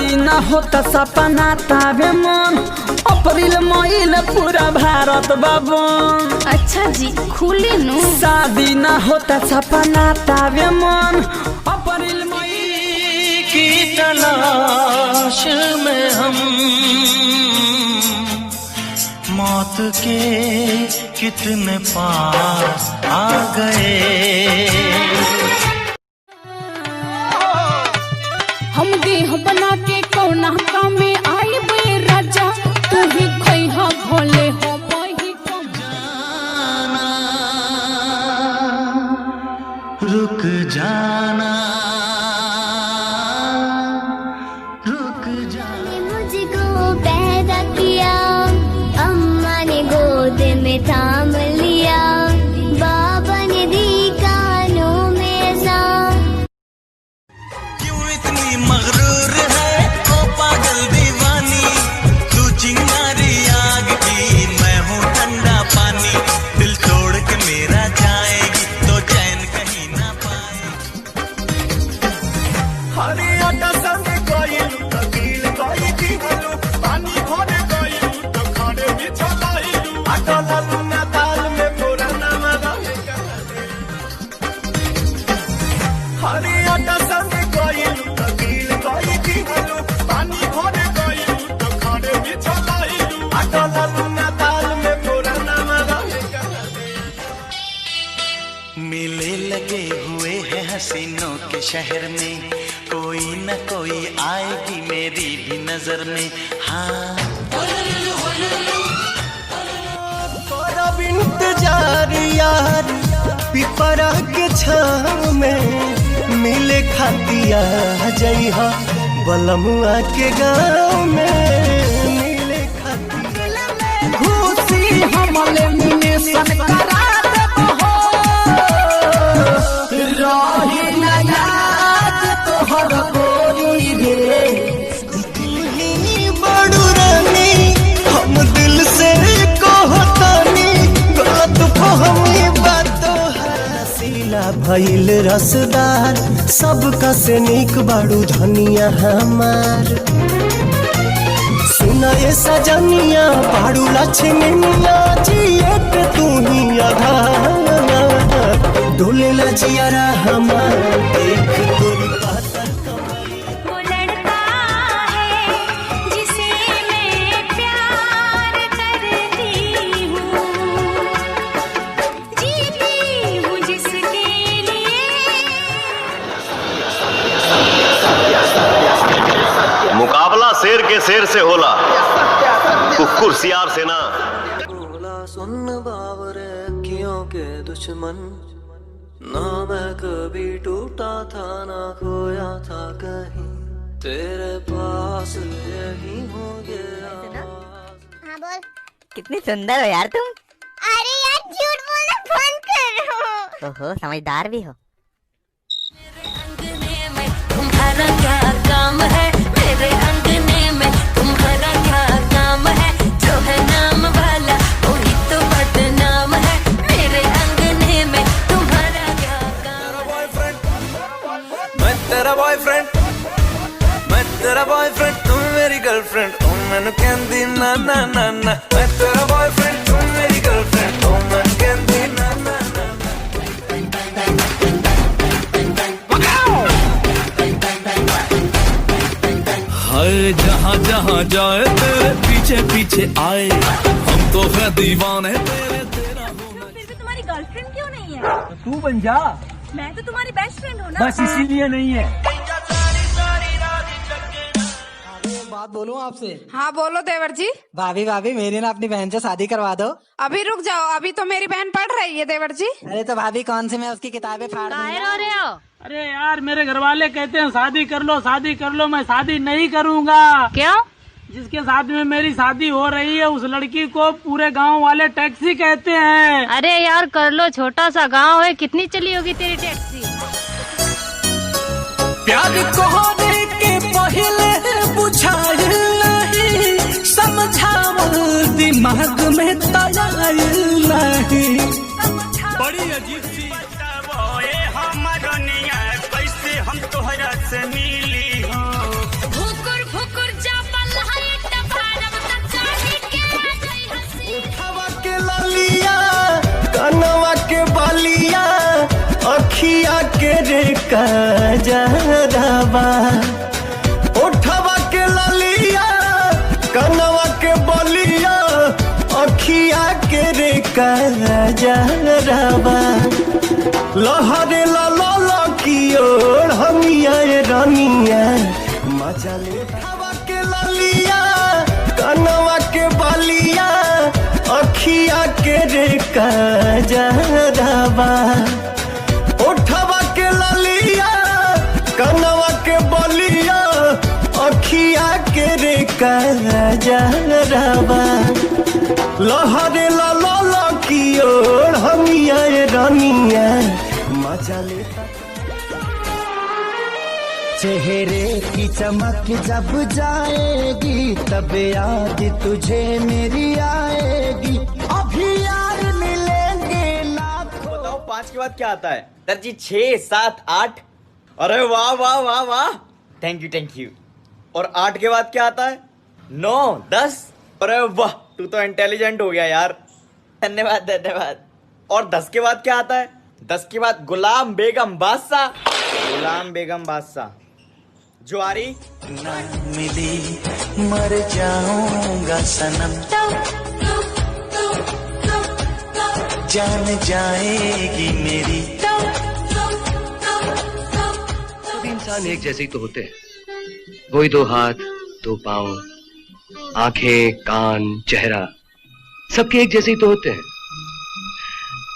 शादी न होता सपना तावे मन, अप्रैल मई पूरा भारत बाबन। अच्छा जी खुली नु। शादी न होता सपना तावे मन, अप्रैल मई की तलाश में हम मौत के कितने पास आ गए। हम देह बना के कौना काम में आई बे राजा, तू ही खैहा भोले हो बही को जाना रुक जाना रुक जाना। मुझको पैदा किया, अम्मा ने गोद में थाम लिया, बाबा ने दी कानों में जान। क्यों इतनी मगरूर है ओ पागल दीवानी, तू चिंगारी आग की मैं हूँ ठंडा पानी, दिल तोड़ के मेरा जाएगी तो चैन कहीं ना मिले लगे हुए हैं हसीनों के शहर में, कोई न कोई आएगी मेरी भी नजर में। हाँ इंतजार यार पिपरा के छाँव में, मिले खातिया जइहा बलमुआ के गाँव में, मिले खातिया खुशी हमले मिनेशन करा देबो हो, रही न याद तोहर गोरी रे। दिल्ली बड़ू रानी हम दिल से कहतानी, गलत फहमी बातों है रसीला भइल रसदार, सबका से नीक बाड़ू धनिया हमार। सुना ये सजनिया बाड़ू लक्ष्मनिया, जिए पे तू ही आधार, डोले ला जियारा हमार देख तोरी पातर कमर। वो लड़का है जिसे मैं प्यार करती हूँ, जीती हूँ जिसके लिए। मुकाबला शेर के शेर से होला, कुकुर सियार से ना। बोला सुन बावरे अखियों के दुश्मन, ना मैं कभी टूटा था ना खोया था कहीं, तेरे पास यही हो गया। हाँ बोल। कितनी सुंदर हो यार तुम। अरे यार झूठ बोलना बंद करो। ओहो समझदार भी हो। मेरे अंगने में तुम्हारा क्या काम है, मेरे अंगने में तुम्हारा क्या काम है, जो है नाम वाला वही तो बदनाम है, मेरे अंगने में तुम्हारा क्या काम है। मैं तेरा बॉयफ्रेंड, मैं तेरा बॉयफ्रेंड, तुम मेरी गर्लफ्रेंड, तुम मैनू कहंदी ना ना ना ना। मैं तेरा बॉयफ्रेंड, तुम मेरी गर्लफ्रेंड, तुम मैनू कहंदी ना ना ना। हाय जहाँ जहाँ जाए तेरे पीछे पीछे आए, हम तो है दीवाने तेरे तेरा होना। फिर भी तुम्हारी गर्लफ्रेंड क्यों नहीं है? तू बन जा, मैं तो तुम्हारी बेस्ट फ्रेंड हूँ ना। बस इसीलिए नहीं है। बात बोलूं आपसे? हाँ बोलो देवर जी। भाभी भाभी मेरी ना अपनी बहन से शादी करवा दो। अभी रुक जाओ, अभी तो मेरी बहन पढ़ रही है देवर जी। अरे तो भाभी कौन सी मैं उसकी किताबें फाड़ दूंगा। अरे यार मेरे घर वाले कहते हैं शादी कर लो शादी कर लो, मैं शादी नहीं करूंगा। क्यों? जिसके साथ में मेरी शादी हो रही है उस लड़की को पूरे गांव वाले टैक्सी कहते हैं। अरे यार कर लो, छोटा सा गांव है, कितनी चली होगी तेरी टैक्सी? प्यार को होने के पहले बुझाइल नहीं, समझावल दिमाग में तैयार नहीं। बड़ी अजीब सी कैसे हम तोहरा से मिली हो। भुकुर भुकुर कजरवा, ओठवा के ललिया कनवा के बलिया अखिया के रे कजरवा, लहरे लाला की ओर हमिया रानिया मजा ले, ओठवा के ललिया कनवा के बलिया अखिया के रे कजरवा, ओठवा के ललिया कनवा के बलिया अखिया के रे कजरवा, लहरे लाला की ओर हमिया रानिया मजा लेता। चेहरे की चमक जब जाएगी तब याद तुझे मेरी आएगी, अभी यार मिलेंगे ना। बताओ 5 के बाद क्या आता है? दर्जी 6, 7, 8। अरे वाह वाह वाह वाह, थैंक यू। और 8 के बाद क्या आता है? 9, 10। अरे वाह, तू तो इंटेलिजेंट हो गया यार, धन्यवाद। और 10 के बाद क्या आता है? 10 के बाद गुलाम बेगम बादशाह, जुआरी। ना मिली मर जाऊंगा सनम, जान जाएगी मेरी। सभी इंसान एक जैसे ही तो होते हैं, वही 2 हाथ 2 पांव, आंखें, कान, चेहरा सबके एक जैसे ही तो होते हैं।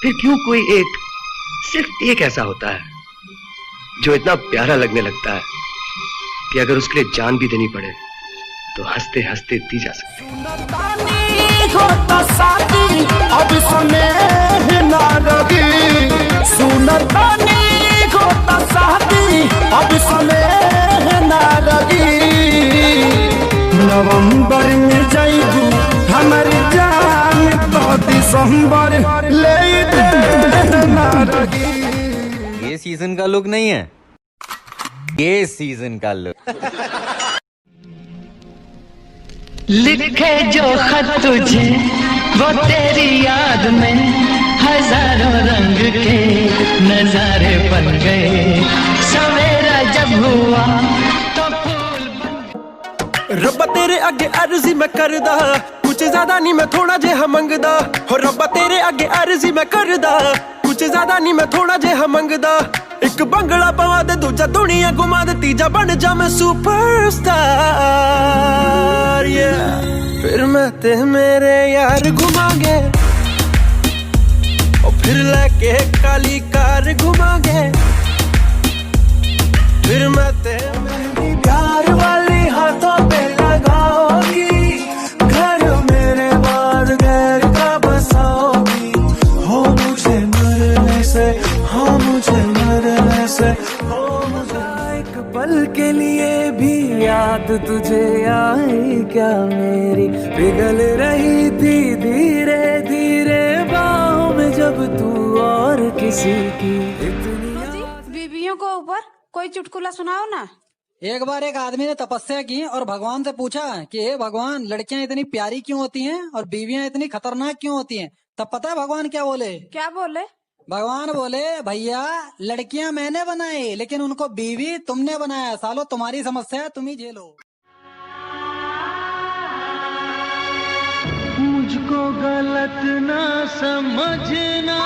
फिर क्यों कोई एक, सिर्फ एक ऐसा होता है जो इतना प्यारा लगने लगता है कि अगर उसके लिए जान भी देनी पड़े तो हंसते हंसते दी जा सकती है। नवंबर में जाइबू हमर जान तो दिसंबर ले ना रगी। ये सीजन का लुक नहीं है, ये सीजन का लुक। लिखे जो खत तुझे वो तेरी याद में हजारों रंग के नजारे बन गए, सवेरा जब हुआ तो फूल रब्बा तेरे अगे अर्जी मैं करदा, कुछ ज्यादा नहीं मैं थोड़ा जेहा मंगदा। हो रब्बा तेरे अगे अर्जी मैं करदा, कुछ ज्यादा नहीं मैं थोड़ा जेहा मंगदा। एक बंगला पवा दे, दूजा दुनिया घुमा दे, तीजा बन जा मैं सुपरस्टार। फिर मैं ते मेरे यार घुमागे, और फिर लेके काली कार घुमागे। फिर मैं ते मेरी प्यार वाली हाथों पे लगाओगी, घर मेरे बाद घर का बसाओगी। हो मुझे मरने से, हो मुझे मरने से, हो मुझे एक पल के लिए भी याद तुझे आई क्या मेरी, पिघल रही थी धीरे धीरे बाहों में जब तू और किसी की। बीबियों को ऊपर कोई चुटकुला सुनाओ ना। एक बार एक आदमी ने तपस्या की और भगवान से पूछा कि हे भगवान, लड़कियां इतनी प्यारी क्यों होती हैं और बीवियां इतनी खतरनाक क्यों होती हैं? तब पता है भगवान क्या बोले? क्या बोले? भगवान बोले, भैया लड़कियां मैंने बनाई लेकिन उनको बीवी तुमने बनाया, सालो तुम्हारी समस्या है, तुम ही झेलो। मुझको गलत ना समझना।